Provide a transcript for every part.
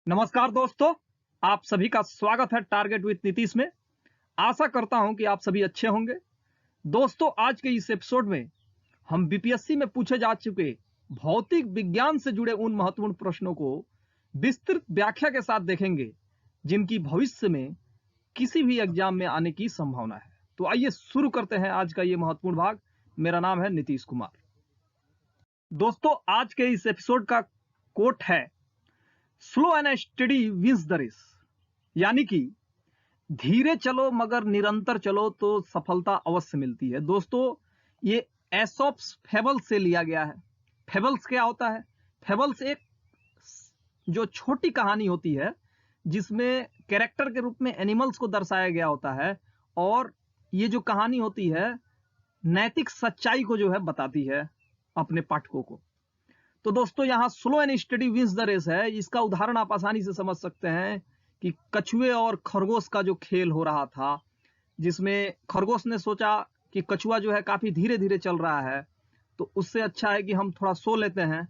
नमस्कार दोस्तों, आप सभी का स्वागत है टारगेट विद नीतीश में। आशा करता हूं कि आप सभी अच्छे होंगे। दोस्तों, आज के इस एपिसोड में हम बीपीएससी में पूछे जा चुके भौतिक विज्ञान से जुड़े उन महत्वपूर्ण प्रश्नों को विस्तृत व्याख्या के साथ देखेंगे जिनकी भविष्य में किसी भी एग्जाम में आने की संभावना है। तो आइए शुरू करते हैं आज का ये महत्वपूर्ण भाग। मेरा नाम है नीतीश कुमार। दोस्तों, आज के इस एपिसोड का कोट है, slow and steady wins the race. यानी कि धीरे चलो मगर निरंतर चलो तो सफलता अवश्य मिलती है। दोस्तों, ये एसोप्स फेबल से लिया गया है। फेबल्स क्या होता है? फेबल्स एक जो छोटी कहानी होती है जिसमें कैरेक्टर के रूप में एनिमल्स को दर्शाया गया होता है, और ये जो कहानी होती है नैतिक सच्चाई को जो है बताती है अपने पाठकों को। तो दोस्तों, यहाँ slow and steady wins the race है। इसका उदाहरण आप आसानी से समझ सकते हैं कि कछुए और खरगोश का जो खेल हो रहा था, जिसमें खरगोश ने सोचा कि कछुआ जो है काफी धीरे धीरे चल रहा है, तो उससे अच्छा है कि हम थोड़ा सो लेते हैं,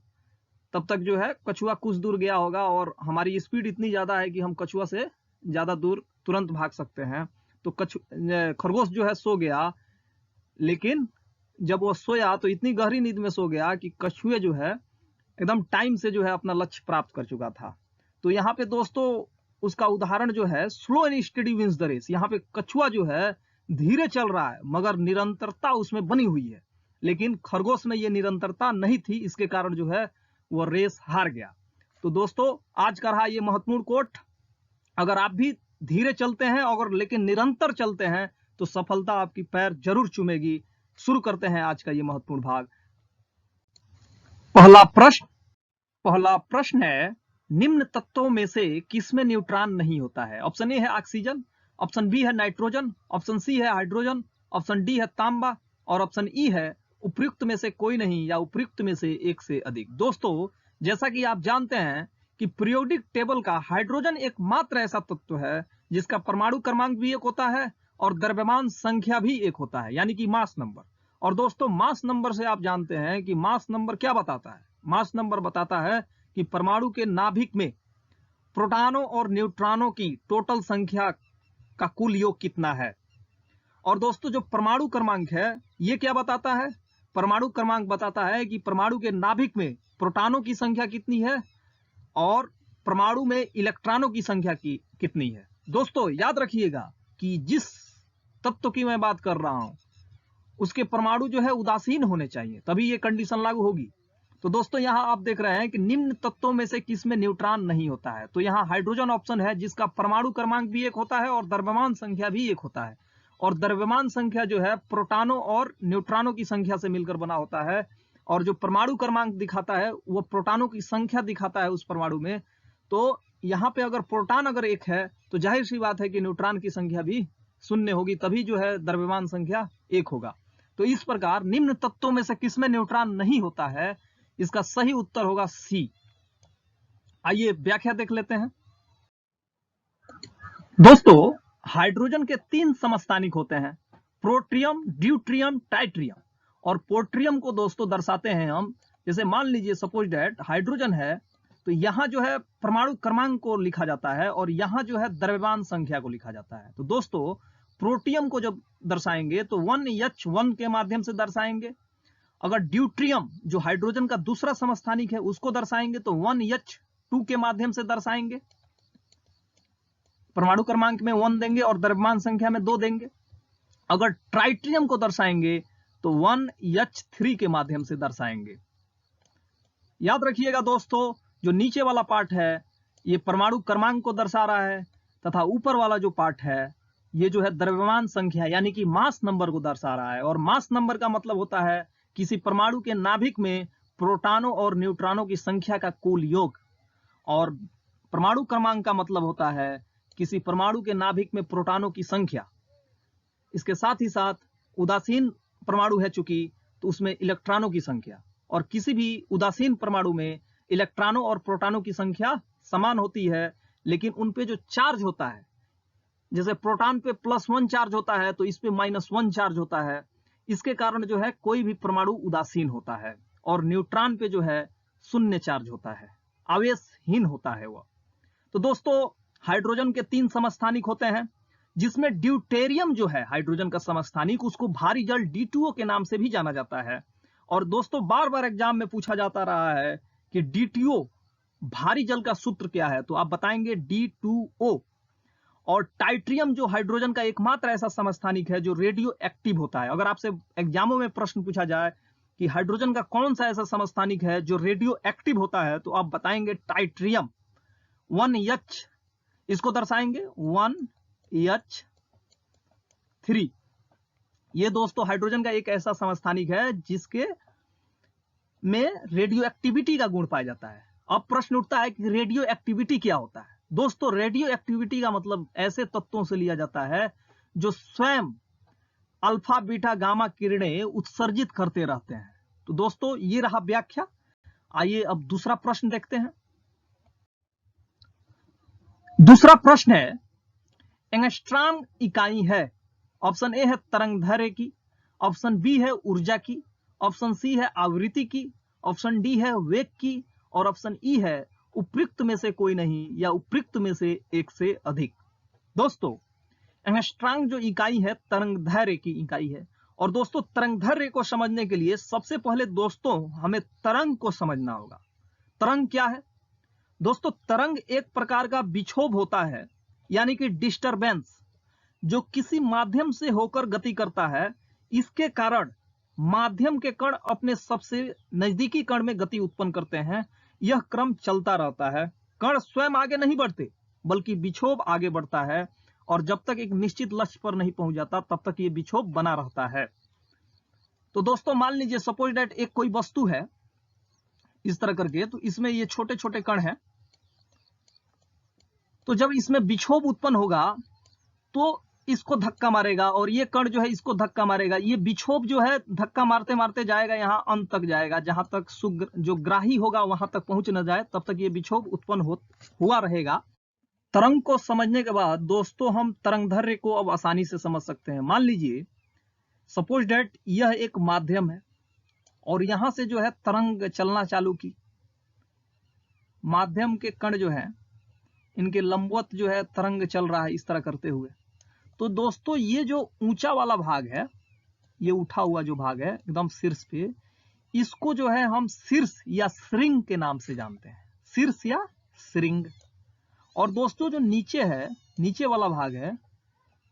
तब तक जो है कछुआ कुछ दूर गया होगा और हमारी स्पीड इतनी ज्यादा है कि हम कछुआ से ज्यादा दूर तुरंत भाग सकते हैं। तो खरगोश जो है सो गया, लेकिन जब वो सोया तो इतनी गहरी नींद में सो गया कि कछुए जो है एकदम टाइम से जो है अपना लक्ष्य प्राप्त कर चुका था। तो यहाँ पे दोस्तों उसका उदाहरण जो है slow and steady wins the race. यहाँ पे कछुआ जो है धीरे चल रहा है मगर निरंतरता उसमें बनी हुई है, लेकिन खरगोश में ये निरंतरता नहीं थी, इसके कारण जो है वो रेस हार गया। तो दोस्तों, आज का रहा ये महत्वपूर्ण कोट, अगर आप भी धीरे चलते हैं और लेकिन निरंतर चलते हैं तो सफलता आपकी पैर जरूर चूमेगी। शुरू करते हैं आज का ये महत्वपूर्ण भाग। पहला प्रश्न है, निम्न तत्वों में से किसमें न्यूट्रॉन नहीं होता है? ऑप्शन ए है ऑक्सीजन, ऑप्शन बी है नाइट्रोजन, ऑप्शन सी है हाइड्रोजन, ऑप्शन डी है तांबा, और ऑप्शन ई है उपयुक्त में से कोई नहीं या उपयुक्त में से एक से अधिक। दोस्तों, जैसा कि आप जानते हैं कि पीरियोडिक टेबल का हाइड्रोजन एकमात्र ऐसा तत्व है जिसका परमाणु क्रमांक भी एक होता है और द्रव्यमान संख्या भी एक होता है, यानी कि मास नंबर। और दोस्तों, मास नंबर से आप जानते हैं कि मास नंबर क्या बताता है? मास नंबर बताता है कि परमाणु के नाभिक में प्रोटॉनों और न्यूट्रॉनों की टोटल संख्या का कुल योग कितना है। और दोस्तों, जो परमाणु क्रमांक है ये क्या बताता है? परमाणु क्रमांक बताता है कि परमाणु के नाभिक में प्रोटॉनों की संख्या कितनी है और परमाणु में इलेक्ट्रॉनों की संख्या कितनी है। दोस्तों, याद रखिएगा कि जिस तत्व की मैं बात कर रहा हूं उसके परमाणु जो है उदासीन होने चाहिए, तभी ये कंडीशन लागू होगी। तो दोस्तों, यहां आप देख रहे हैं कि निम्न तत्वों में से किसमें न्यूट्रॉन नहीं होता है, तो यहां हाइड्रोजन ऑप्शन है जिसका परमाणु क्रमांक भी एक होता है और द्रव्यमान संख्या भी एक होता है। और द्रव्यमान संख्या जो है प्रोटॉनों और न्यूट्रॉनों की संख्या से मिलकर बना होता है, और जो परमाणु क्रमांक दिखाता है वो प्रोटॉनों की संख्या दिखाता है उस परमाणु में। तो यहाँ पे अगर प्रोटॉन अगर एक है तो जाहिर सी बात है कि न्यूट्रॉन की संख्या भी शून्य होगी, तभी जो है द्रव्यमान संख्या एक होगा। तो इस प्रकार निम्न तत्वों में से किसमें न्यूट्रॉन नहीं होता है, इसका सही उत्तर होगा सी। आइए व्याख्या देख लेते हैं। दोस्तों, हाइड्रोजन के 3 समस्थानिक होते हैं, प्रोट्रियम, ड्यूट्रियम, टाइट्रियम। और पोट्रियम को दोस्तों दर्शाते हैं हम, जैसे मान लीजिए सपोज दैट हाइड्रोजन है तो यहां जो है परमाणु क्रमांक को लिखा जाता है और यहां जो है द्रव्यमान संख्या को लिखा जाता है। तो दोस्तों, प्रोटियम को जब दर्शाएंगे तो 1H1 के माध्यम से दर्शाएंगे। अगर ड्यूट्रियम जो हाइड्रोजन का दूसरा समस्थानिक है उसको दर्शाएंगे तो 1H2 के माध्यम से दर्शाएंगे, परमाणु क्रमांक में 1 देंगे और द्रव्यमान संख्या में 2 देंगे। अगर ट्राइट्रियम को दर्शाएंगे तो 1H3 के माध्यम से दर्शाएंगे। याद रखिएगा दोस्तों, जो नीचे वाला पार्ट है ये परमाणु क्रमांक को दर्शा रहा है, तथा ऊपर वाला जो पार्ट है ये जो है द्रव्यमान संख्या यानी कि मास नंबर को दर्शा रहा है। और मास नंबर का मतलब होता है किसी परमाणु के नाभिक में प्रोटॉनों और न्यूट्रॉनों की संख्या का कुल योग, और परमाणु क्रमांक का मतलब होता है किसी परमाणु के नाभिक में प्रोटॉनों की संख्या। इसके साथ ही साथ उदासीन परमाणु है चूंकि तो उसमें इलेक्ट्रॉनों की संख्या, और किसी भी उदासीन परमाणु में इलेक्ट्रॉनों और प्रोटॉनों की संख्या समान होती है, लेकिन उन पे जो चार्ज होता है, जैसे प्रोटॉन पे +1 चार्ज होता है तो इस पे -1 चार्ज होता है। इसके कारण जो है कोई भी परमाणु उदासीन होता है, और न्यूट्रॉन पे जो है 0 चार्ज होता है, आवेशहीन होता है वह। तो दोस्तों हाइड्रोजन के 3 समस्थानिक होते हैं, जिसमें ड्यूटेरियम जो है हाइड्रोजन का समस्थानिक, उसको भारी जल D2O के नाम से भी जाना जाता है। और दोस्तों बार बार एग्जाम में पूछा जाता रहा है कि D2O भारी जल का सूत्र क्या है, तो आप बताएंगे D2O। और टाइट्रियम जो हाइड्रोजन का एकमात्र ऐसा समस्थानिक है जो रेडियो एक्टिव होता है। अगर आपसे एग्जामों में प्रश्न पूछा जाए कि हाइड्रोजन का कौन सा ऐसा समस्थानिक है जो रेडियो एक्टिव होता है, तो आप बताएंगे टाइट्रियम। 1H इसको दर्शाएंगे 1H3। ये दोस्तों हाइड्रोजन का एक ऐसा समस्थानिक है जिसके में रेडियो एक्टिविटी का गुण पाया जाता है। अब प्रश्न उठता है कि रेडियो एक्टिविटी क्या होता है। दोस्तों रेडियो एक्टिविटी का मतलब ऐसे तत्वों से लिया जाता है जो स्वयं अल्फा बीटा गामा किरणें उत्सर्जित करते रहते हैं। तो दोस्तों ये रहा व्याख्या। आइए अब दूसरा प्रश्न देखते हैं। दूसरा प्रश्न है, एंगस्ट्रॉम इकाई है। ऑप्शन ए है तरंगदैर्घ्य की, ऑप्शन बी है ऊर्जा की, ऑप्शन सी है आवृत्ति की, ऑप्शन डी है वेग की, और ऑप्शन ई है उपयुक्त में से कोई नहीं या उपयुक्त में से एक से अधिक। दोस्तों एंगस्ट्रॉम जो इकाई है तरंगदैर्घ्य की इकाई है। और दोस्तों तरंगदैर्घ्य को समझने के लिए सबसे पहले दोस्तों हमें तरंग को समझना होगा। तरंग क्या है? दोस्तों तरंग एक प्रकार का विक्षोभ होता है, यानी कि डिस्टरबेंस, जो किसी माध्यम से होकर गति करता है। इसके कारण माध्यम के कण अपने सबसे नजदीकी कण में गति उत्पन्न करते हैं। यह क्रम चलता रहता है। कण स्वयं आगे नहीं बढ़ते, बल्कि विक्षोभ आगे बढ़ता है, और जब तक एक निश्चित लक्ष्य पर नहीं पहुंच जाता तब तक ये विक्षोभ बना रहता है। तो दोस्तों मान लीजिए सपोज दैट एक कोई वस्तु है इस तरह करके, तो इसमें ये छोटे छोटे कण हैं। तो जब इसमें विक्षोभ उत्पन्न होगा तो इसको धक्का मारेगा, और ये कण जो है इसको धक्का मारेगा। ये विक्षोभ जो है धक्का मारते मारते जाएगा, यहाँ अंत तक जाएगा, जहां तक जो ग्राही होगा वहां तक पहुंच न जाए तब तक ये विक्षोभ उत्पन्न हुआ रहेगा। तरंग को समझने के बाद दोस्तों हम तरंगदैर्घ्य को अब आसानी से समझ सकते हैं। मान लीजिए सपोज दैट यह एक माध्यम है, और यहां से जो है तरंग चलना चालू की। माध्यम के कण जो है इनके लंबवत जो है तरंग चल रहा है इस तरह करते हुए। तो दोस्तों ये जो ऊंचा वाला भाग है, ये उठा हुआ जो भाग है एकदम शीर्ष पे, इसको जो है हम शीर्ष या श्रृंग के नाम से जानते हैं। शीर्ष या श्रृंग। और दोस्तों जो नीचे है, नीचे वाला भाग है,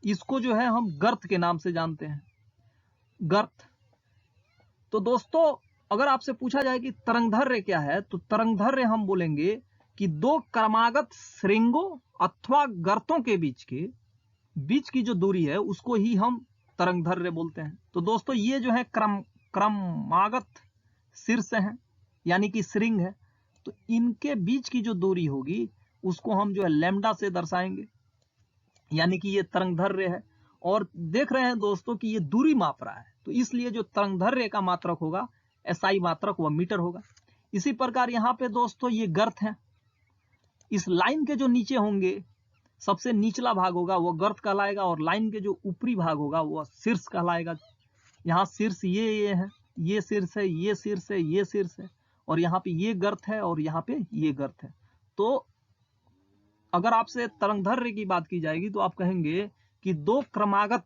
इसको जो है हम गर्त के नाम से जानते हैं। गर्त। तो दोस्तों अगर आपसे पूछा जाए कि तरंगदैर्घ्य क्या है, तो तरंगदैर्घ्य हम बोलेंगे कि दो क्रमागत श्रृंगों अथवा गर्तों के बीच की जो दूरी है उसको ही हम तरंगदैर्घ्य बोलते हैं। तो दोस्तों ये जो है क्रमागत शीर्ष है, यानी कि श्रृंग है। तो इनके बीच की जो दूरी होगी उसको हम जो है लैम्डा से दर्शाएंगे, यानी कि ये तरंगदैर्घ्य है। और देख रहे हैं दोस्तों कि ये दूरी माप रहा है, तो इसलिए जो तरंगदैर्घ्य का मात्रक होगा SI मात्रक वह मीटर होगा। इसी प्रकार यहाँ पे दोस्तों ये गर्त है। इस लाइन के जो नीचे होंगे, सबसे निचला भाग होगा वो गर्त कहलाएगा, और लाइन के जो ऊपरी भाग होगा वो शीर्ष कहलाएगा। यहाँ शीर्ष ये है, ये शीर्ष है, ये शीर्ष है, ये शीर्ष है, और यहाँ पे ये गर्त है, और यहाँ पे ये गर्त है। तो अगर आपसे तरंगदैर्घ्य की बात की जाएगी तो आप कहेंगे कि दो क्रमागत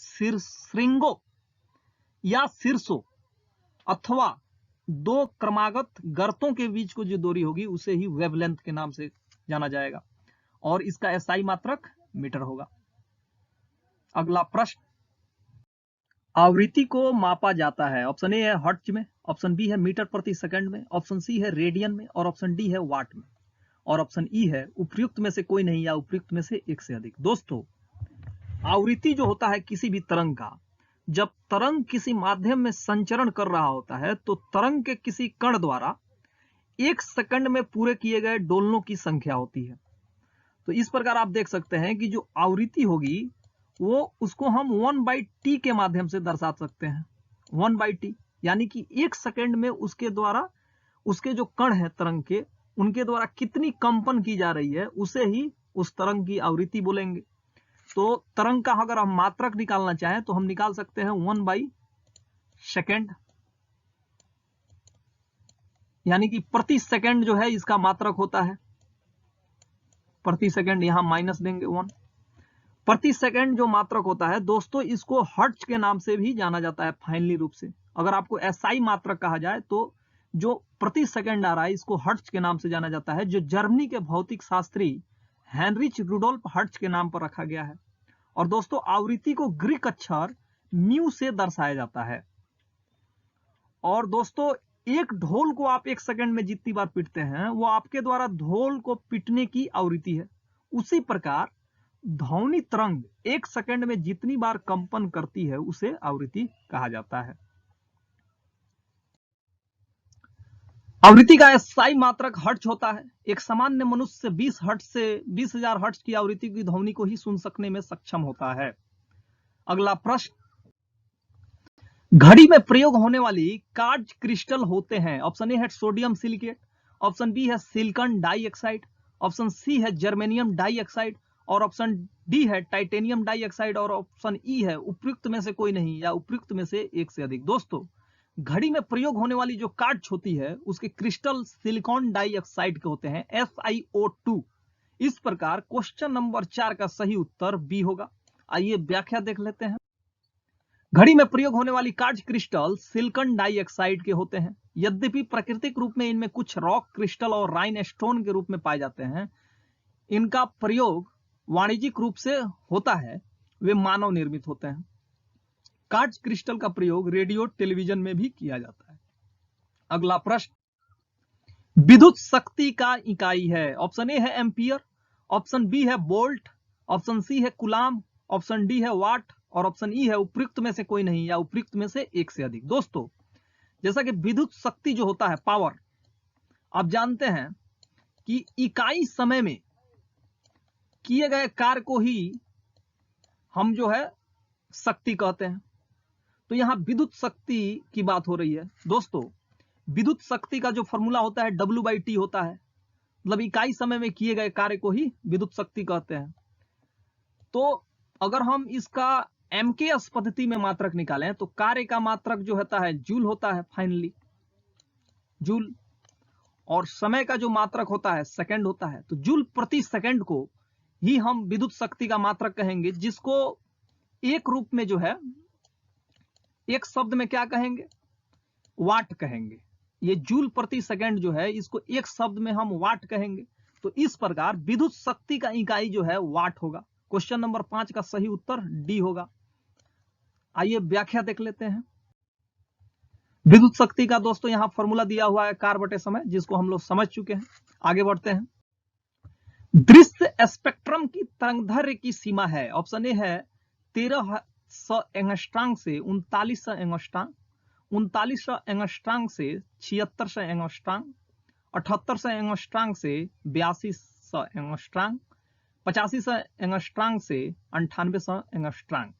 श्रृंगों या शीर्षों अथवा दो क्रमागत गर्तों के बीच को जो दूरी होगी उसे ही वेवलेंथ के नाम से जाना जाएगा, और इसका SI मात्रक मीटर होगा। अगला प्रश्न, आवृत्ति को मापा जाता है। ऑप्शन ए है हर्ट्ज में, ऑप्शन बी है मीटर प्रति सेकंड में, ऑप्शन सी है रेडियन में, और ऑप्शन डी है वाट में, और ऑप्शन ई है उपयुक्त में से कोई नहीं या उपयुक्त में से एक से अधिक। दोस्तों आवृत्ति जो होता है किसी भी तरंग का, जब तरंग किसी माध्यम में संचरण कर रहा होता है तो तरंग के किसी कण द्वारा 1 सेकंड में पूरे किए गए दोलनों की संख्या होती है। तो इस प्रकार आप देख सकते हैं कि जो आवृत्ति होगी वो उसको हम 1/t के माध्यम से दर्शा सकते हैं। 1/t यानी कि 1 सेकंड में उसके द्वारा उसके जो कण है तरंग के, उनके द्वारा कितनी कंपन की जा रही है उसे ही उस तरंग की आवृत्ति बोलेंगे। तो तरंग का अगर हम मात्रक निकालना चाहें तो हम निकाल सकते हैं 1/सेकंड, यानी कि प्रति सेकंड जो है इसका मात्रक होता है। प्रति सेकंड, यहां माइनस देंगे 1। प्रति सेकंड जो मात्रक होता है दोस्तों, इसको हर्ट्ज के नाम से भी जाना जाता है फाइनली रूप से। अगर आपको एसआई मात्रक कहा जाए तो जो प्रति सेकंड आ रहा है इसको हर्ट्ज के नाम से जाना जाता है, जो जर्मनी के भौतिक शास्त्री हेनरिच रुडोल्फ हर्ट्ज के नाम पर रखा गया है। और दोस्तों आवृत्ति को ग्रीक अक्षर म्यू से दर्शाया जाता है। और दोस्तों एक ढोल को आप 1 सेकंड में जितनी बार पीटते हैं वो आपके द्वारा ढोल को पीटने की आवृत्ति है। उसी प्रकार ध्वनि तरंग 1 सेकंड में जितनी बार कंपन करती है उसे आवृत्ति कहा जाता है। आवृत्ति का एसआई मात्रक हर्ट्ज होता है। एक सामान्य मनुष्य 20 हर्ट्ज से 20,000 हर्ट्ज की आवृत्ति की ध्वनि को ही सुन सकने में सक्षम होता है। अगला प्रश्न, घड़ी में प्रयोग होने वाली कार्ज क्रिस्टल होते हैं। ऑप्शन ए है सोडियम सिलिकेट, ऑप्शन बी है सिलिकॉन डाइऑक्साइड, ऑप्शन सी है जर्मेनियम डाइऑक्साइड और ऑप्शन डी है टाइटेनियम डाइऑक्साइड और ऑप्शन ई है उपयुक्त में से कोई नहीं या उपयुक्त में से एक से अधिक। दोस्तों घड़ी में प्रयोग होने वाली जो कार्ज होती है उसके क्रिस्टल सिलिकॉन डाइऑक्साइड के होते हैं, SiO2। इस प्रकार क्वेश्चन नंबर 4 का सही उत्तर बी होगा। आइए व्याख्या देख लेते हैं। घड़ी में प्रयोग होने वाली कार्ज क्रिस्टल सिलिकॉन डाइऑक्साइड के होते हैं। यद्यपि प्राकृतिक रूप में इनमें कुछ रॉक क्रिस्टल और राइन स्टोन के रूप में पाए जाते हैं, इनका प्रयोग वाणिज्यिक रूप से होता है, वे मानव निर्मित होते हैं। कार्ज क्रिस्टल का प्रयोग रेडियो टेलीविजन में भी किया जाता है। अगला प्रश्न, विद्युत शक्ति का इकाई है। ऑप्शन ए है एम्पियर, ऑप्शन बी है वोल्ट, ऑप्शन सी है कूलाम, ऑप्शन डी है वाट और ऑप्शन ई है उपयुक्त में से कोई नहीं या उपयुक्त में से एक से अधिक। दोस्तों जैसा कि विद्युत शक्ति जो होता है पावर, आप जानते हैं कि इकाई समय में किए गए कार्य को ही हम जो है शक्ति कहते हैं। तो यहां विद्युत शक्ति की बात हो रही है। दोस्तों विद्युत शक्ति का जो फॉर्मूला होता है W/T होता है, मतलब इकाई समय में किए गए कार्य को ही विद्युत शक्ति कहते हैं। तो अगर हम इसका MKS पद्धति में मात्रक निकालें तो कार्य का मात्रक जो होता है जूल होता है, फाइनली जूल, और समय का जो मात्रक होता है सेकंड होता है। तो जूल प्रति सेकंड को ही हम विद्युत शक्ति का मात्रक कहेंगे, जिसको एक रूप में जो है एक शब्द में क्या कहेंगे, वाट कहेंगे। ये जूल प्रति सेकंड जो है इसको एक शब्द में हम वाट कहेंगे। तो इस प्रकार विद्युत शक्ति का इकाई जो है वाट होगा। क्वेश्चन नंबर 5 का सही उत्तर डी होगा। आइए व्याख्या देख लेते हैं। विद्युत शक्ति का दोस्तों यहां फॉर्मूला दिया हुआ है कार्य बटे समय, जिसको हम लोग समझ चुके हैं। आगे बढ़ते हैं। दृश्य स्पेक्ट्रम की तरंगदैर्घ्य की सीमा है। ऑप्शन ए है 1300 एंगस्ट्रॉम से 3900 एंगस्ट्रॉम, 3900 एंगस्ट्रॉम से 7600 एंगस्ट्रॉम, 7800 एंगस्ट्रॉम से 8200 एंगस्ट्रॉम, 8500 एंगस्ट्रॉम से 9800 एंगस्ट्रॉम।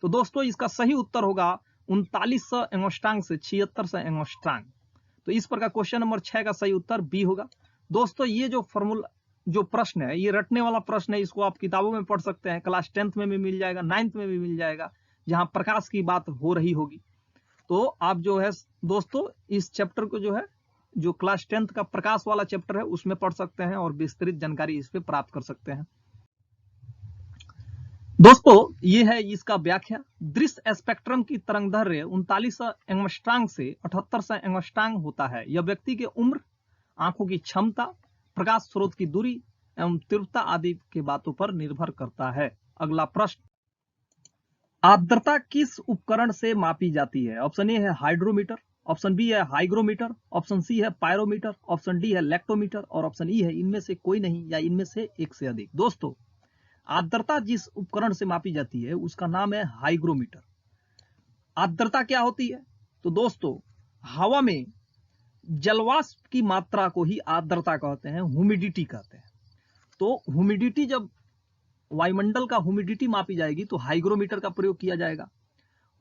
तो दोस्तों इसका सही उत्तर होगा 3900 एंगस्ट्रॉम से 7600 एंगस्ट्रॉम। तो इस प्रकार क्वेश्चन नंबर 6 का सही उत्तर बी होगा। दोस्तों ये जो फॉर्मूला जो प्रश्न है ये रटने वाला प्रश्न है, इसको आप किताबों में पढ़ सकते हैं, क्लास 10th में भी मिल जाएगा, 9th में भी मिल जाएगा, जहां प्रकाश की बात हो रही होगी। तो आप जो है दोस्तों इस चैप्टर को जो है जो क्लास 10th का प्रकाश वाला चैप्टर है उसमें पढ़ सकते हैं और विस्तृत जानकारी इस पे प्राप्त कर सकते हैं। दोस्तों ये है इसका व्याख्या। दृश्य स्पेक्ट्रम की तरंगदैर्घ्य 3900 एंगस्ट्रॉम से 7800 एंगस्ट्रॉम होता है। यह व्यक्ति के उम्र, आंखों की क्षमता, प्रकाश स्रोत की दूरी एवं तीव्रता आदि के बातों पर निर्भर करता है। अगला प्रश्न, आर्द्रता किस उपकरण से मापी जाती है? ऑप्शन ए है हाइड्रोमीटर, ऑप्शन बी है हाइग्रोमीटर, ऑप्शन सी है पायरोमीटर, ऑप्शन डी है लैक्टोमीटर और ऑप्शन ई है इनमें से कोई नहीं या इनमें से एक से अधिक। दोस्तों आर्द्रता जिस उपकरण से मापी जाती है उसका नाम है हाइग्रोमीटर। आर्द्रता क्या होती है? तो दोस्तों हवा में जलवाष्प की मात्रा को ही आर्द्रता कहते हैं, ह्यूमिडिटी कहते हैं। तो ह्यूमिडिटी, जब वायुमंडल का ह्यूमिडिटी मापी जाएगी तो हाइग्रोमीटर का प्रयोग किया जाएगा।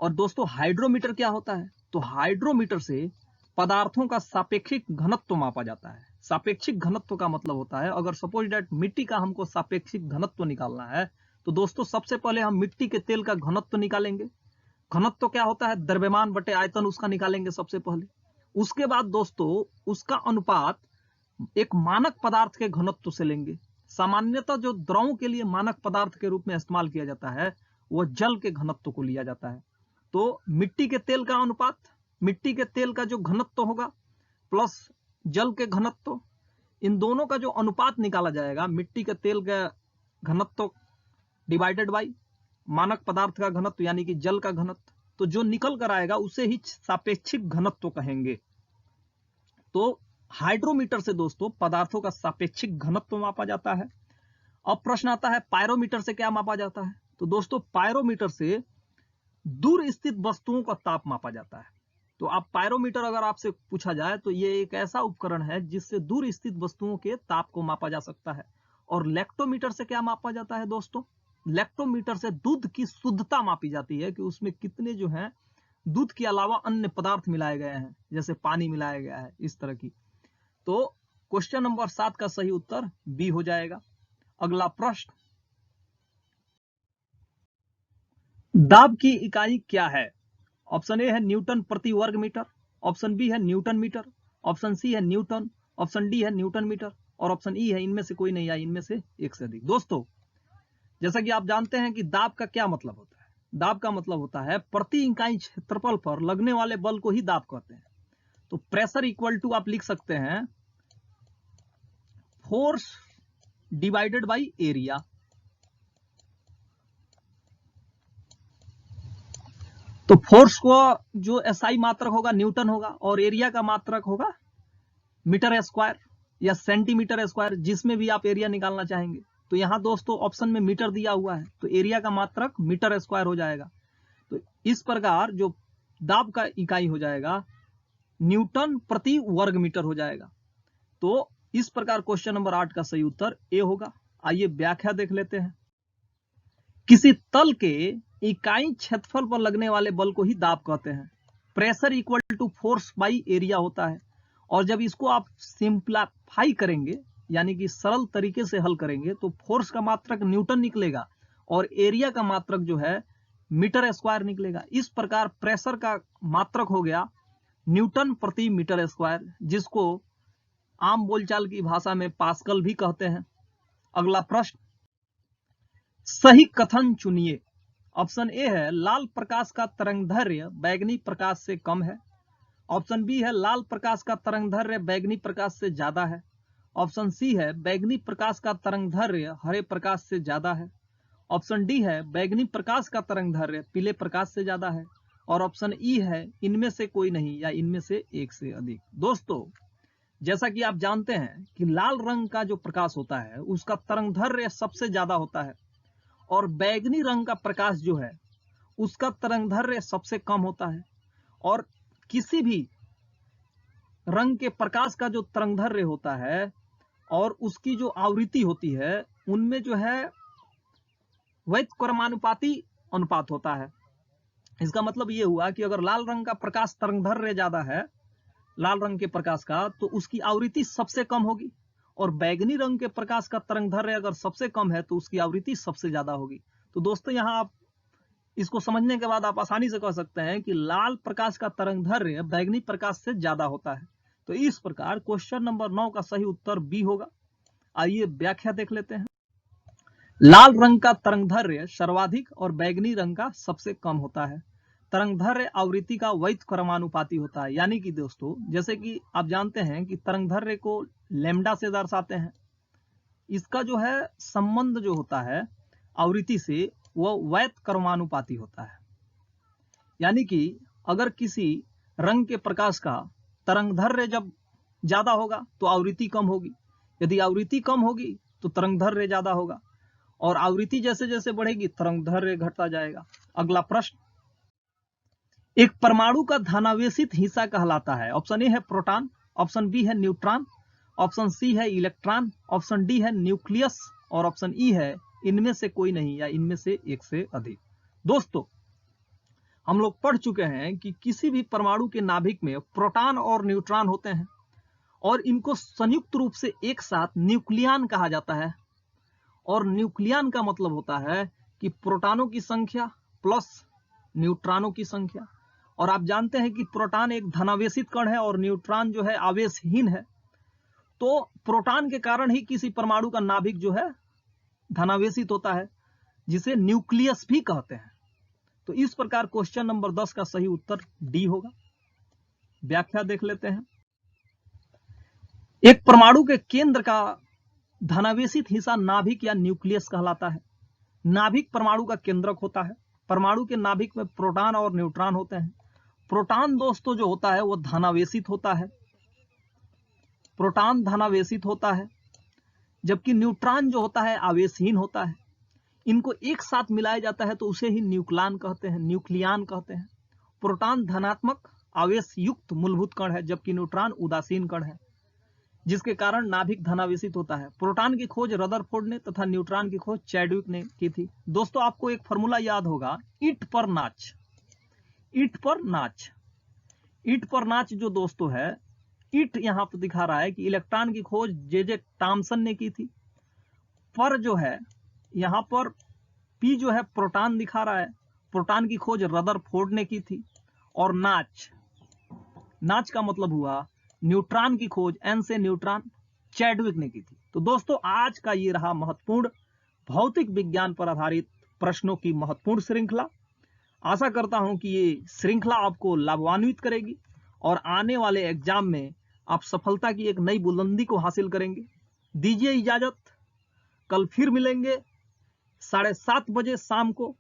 और दोस्तों हाइड्रोमीटर क्या होता है? तो हाइड्रोमीटर से पदार्थों का सापेक्षिक घनत्व मापा जाता है। सापेक्षिक घनत्व का मतलब होता है, अगर सपोज दैट मिट्टी का हमको सापेक्षिक घनत्व निकालना है तो दोस्तों सबसे पहले हम मिट्टी के तेल का घनत्व निकालेंगे। घनत्व क्या होता है? द्रव्यमान बटे आयतन, उसका निकालेंगे सबसे पहले। उसके बाद दोस्तों उसका अनुपात एक मानक पदार्थ के घनत्व से लेंगे। सामान्यतः जो द्रव के लिए मानक पदार्थ के रूप में इस्तेमाल किया जाता है वो जल के घनत्व को लिया जाता है। तो मिट्टी के तेल का अनुपात, मिट्टी के तेल का जो घनत्व होगा प्लस जल के घनत्व, इन दोनों का जो अनुपात निकाला जाएगा, मिट्टी के तेल का घनत्व डिवाइडेड बाई मानक पदार्थ का घनत्व यानी कि जल का घनत्व, तो जो निकल कर आएगा उसे ही सापेक्षिक घनत्व कहेंगे। तो हाइड्रोमीटर से दोस्तों पदार्थों का सापेक्षिक घनत्व मापा जाता है। अब प्रश्न आता है पायरोमीटर से क्या मापा जाता है? तो दोस्तों पायरोमीटर से दूर स्थित वस्तुओं का ताप मापा जाता है। तो आप पायरोमीटर अगर आपसे पूछा जाए तो ये एक ऐसा उपकरण है जिससे दूर स्थित वस्तुओं के ताप को मापा जा सकता है। और लेक्टोमीटर से क्या मापा जाता है दोस्तों? लेक्टोमीटर से दूध की शुद्धता मापी जाती है कि उसमें कितने जो है दूध के अलावा अन्य पदार्थ मिलाए गए हैं, जैसे पानी मिलाया गया है, इस तरह की। तो क्वेश्चन नंबर 7 का सही उत्तर बी हो जाएगा। अगला प्रश्न, दाब की इकाई क्या है? ऑप्शन ए है न्यूटन प्रति वर्ग मीटर, ऑप्शन बी है न्यूटन मीटर, ऑप्शन सी है न्यूटन, ऑप्शन डी है न्यूटन मीटर और ऑप्शन ई है इनमें से कोई नहीं या इनमें से एक से अधिक। दोस्तों जैसा कि आप जानते हैं कि दाब का क्या मतलब होता है। दाब का मतलब होता है प्रति इकाई क्षेत्रफल पर लगने वाले बल को ही दाब कहते हैं। तो प्रेशर इक्वल टू आप लिख सकते हैं फोर्स डिवाइडेड बाई एरिया। तो फोर्स को जो एसआई मात्रक होगा न्यूटन होगा और एरिया का मात्रक होगा मीटर स्क्वायर या सेंटीमीटर स्क्वायर, जिसमें भी आप एरिया निकालना चाहेंगे। तो यहां दोस्तों ऑप्शन में मीटर दिया हुआ है तो एरिया का मात्रक मीटर स्क्वायर हो जाएगा। तो इस प्रकार जो दाब का इकाई हो जाएगा न्यूटन प्रति वर्ग मीटर हो जाएगा। तो इस प्रकार क्वेश्चन नंबर 8 का सही उत्तर ए होगा। आइए व्याख्या देख लेते हैं। किसी तल के इकाई क्षेत्रफल पर लगने वाले बल को ही दाब कहते हैं। Pressure equal to force by area होता है। और जब इसको आप सिंप्लीफाई करेंगे यानी कि सरल तरीके से हल करेंगे तो फोर्स का मात्रक न्यूटन निकलेगा और एरिया का मात्रक जो है मीटर स्क्वायर निकलेगा। इस प्रकार प्रेशर का मात्रक हो गया न्यूटन प्रति मीटर स्क्वायर, जिसको आम बोलचाल की भाषा में पास्कल भी कहते हैं। अगला प्रश्न, सही कथन चुनिए। ऑप्शन ए है लाल प्रकाश का तरंगदैर्घ्य बैंगनी प्रकाश से कम है, ऑप्शन बी है लाल प्रकाश का तरंगदैर्घ्य बैंगनी प्रकाश से ज्यादा है, ऑप्शन सी है बैंगनी प्रकाश का तरंगदैर्घ्य हरे प्रकाश से ज्यादा है, ऑप्शन डी है बैंगनी प्रकाश का तरंगदैर्घ्य पीले प्रकाश से ज्यादा है और ऑप्शन ई है इनमें से कोई नहीं या इनमें से एक से अधिक। दोस्तों जैसा कि आप जानते हैं कि लाल रंग का जो प्रकाश होता है उसका तरंगदैर्घ्य सबसे ज्यादा होता है और बैंगनी रंग का प्रकाश जो है उसका तरंगदैर्घ्य सबसे कम होता है। और किसी भी रंग के प्रकाश का जो तरंगदैर्घ्य होता है और उसकी जो आवृत्ति होती है उनमें जो है व्युत्क्रमानुपाती अनुपात होता है। इसका मतलब ये हुआ कि अगर लाल रंग का प्रकाश तरंगदैर्घ्य ज्यादा है, लाल रंग के प्रकाश का, तो उसकी आवृत्ति सबसे कम होगी और बैंगनी रंग के प्रकाश का तरंगदैर्घ्य अगर सबसे कम है तो उसकी आवृत्ति सबसे ज्यादा होगी। तो दोस्तों यहाँ आप इसको समझने के बाद आप आसानी से कह सकते हैं कि लाल प्रकाश का तरंगदैर्घ्य बैंगनी प्रकाश से ज्यादा होता है। तो इस प्रकार क्वेश्चन नंबर 9 का सही उत्तर बी होगा। आइए व्याख्या देख लेते हैं। लाल रंग का तरंगदैर्घ्य सर्वाधिक और बैंगनी रंग का सबसे कम होता है। तरंगदैर्घ्य आवृत्ति का व्युत्क्रमानुपाती होता है, यानी कि दोस्तों जैसे कि आप जानते हैं कि तरंगदैर्घ्य को लैम्डा से दर्शाते हैं। इसका जो है संबंध जो होता है आवृत्ति से वह व्युत्क्रमानुपाती होता है। यानी कि अगर किसी रंग के प्रकाश का तरंगदैर्घ्य जब ज्यादा होगा तो आवृत्ति कम होगी, यदि आवृत्ति कम होगी तो तरंगदैर्घ्य ज्यादा होगा और आवृत्ति जैसे जैसे बढ़ेगी तरंगदैर्घ्य घटता जाएगा। अगला प्रश्न, एक परमाणु का धनावेशित हिस्सा कहलाता है। ऑप्शन ए है प्रोटॉन, ऑप्शन बी है न्यूट्रॉन, ऑप्शन सी है इलेक्ट्रॉन, ऑप्शन डी है न्यूक्लियस और ऑप्शन ई है इनमें से कोई नहीं या इनमें से एक से अधिक। दोस्तों हम लोग पढ़ चुके हैं कि किसी भी परमाणु के नाभिक में प्रोटॉन और न्यूट्रॉन होते हैं और इनको संयुक्त रूप से एक साथ न्यूक्लियन कहा जाता है। और न्यूक्लियन का मतलब होता है कि प्रोटॉनों की संख्या प्लस न्यूट्रॉनों की संख्या। और आप जानते हैं कि प्रोटॉन एक धनावेशित कण है और न्यूट्रॉन जो है आवेशहीन है। तो प्रोटॉन के कारण ही किसी परमाणु का नाभिक जो है धनावेशित होता है, जिसे न्यूक्लियस भी कहते हैं। तो इस प्रकार क्वेश्चन नंबर 10 का सही उत्तर डी होगा। व्याख्या देख लेते हैं। एक परमाणु के केंद्र का धनावेशित हिस्सा नाभिक या न्यूक्लियस कहलाता है। नाभिक परमाणु का केंद्रक होता है। परमाणु के नाभिक में प्रोटॉन और न्यूट्रॉन होते हैं। प्रोटॉन दोस्तों जो होता है वो धनावेशित होता है, प्रोटॉन धनावेशित होता है, जबकि न्यूट्रॉन जो होता है आवेशहीन होता है। इनको एक साथ मिलाया जाता है तो उसे ही न्यूक्लियन कहते हैं, न्यूक्लियन कहते हैं। प्रोटॉन धनात्मक आवेश युक्त मूलभूत कण है, जबकि न्यूट्रॉन उदासीन कण है, जिसके कारण नाभिक धनावेशित होता है। प्रोटॉन की खोज रदरफोर्ड ने तथा न्यूट्रॉन की खोज चैडविक ने की थी। दोस्तों आपको एक फॉर्मूला याद होगा, ईंट पर नाच। ईंट पर नाच, ईंट पर नाच जो दोस्तों है, ईंट यहां पर दिखा रहा है कि इलेक्ट्रॉन की खोज जे टॉमसन ने की थी। पर जो है यहां पर पी जो है प्रोटॉन दिखा रहा है, प्रोटॉन की खोज रदरफोर्ड ने की थी। और नाच, नाच का मतलब हुआ न्यूट्रॉन की खोज, एन से न्यूट्रॉन, चैडविक ने की थी। तो दोस्तों आज का ये रहा महत्वपूर्ण भौतिक विज्ञान पर आधारित प्रश्नों की महत्वपूर्ण श्रृंखला। आशा करता हूं कि ये श्रृंखला आपको लाभान्वित करेगी और आने वाले एग्जाम में आप सफलता की एक नई बुलंदी को हासिल करेंगे। दीजिए इजाजत, कल फिर मिलेंगे 7:30 बजे शाम को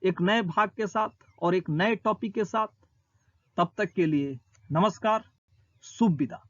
एक नए भाग के साथ और एक नए टॉपिक के साथ। तब तक के लिए नमस्कार, शुभ विदा।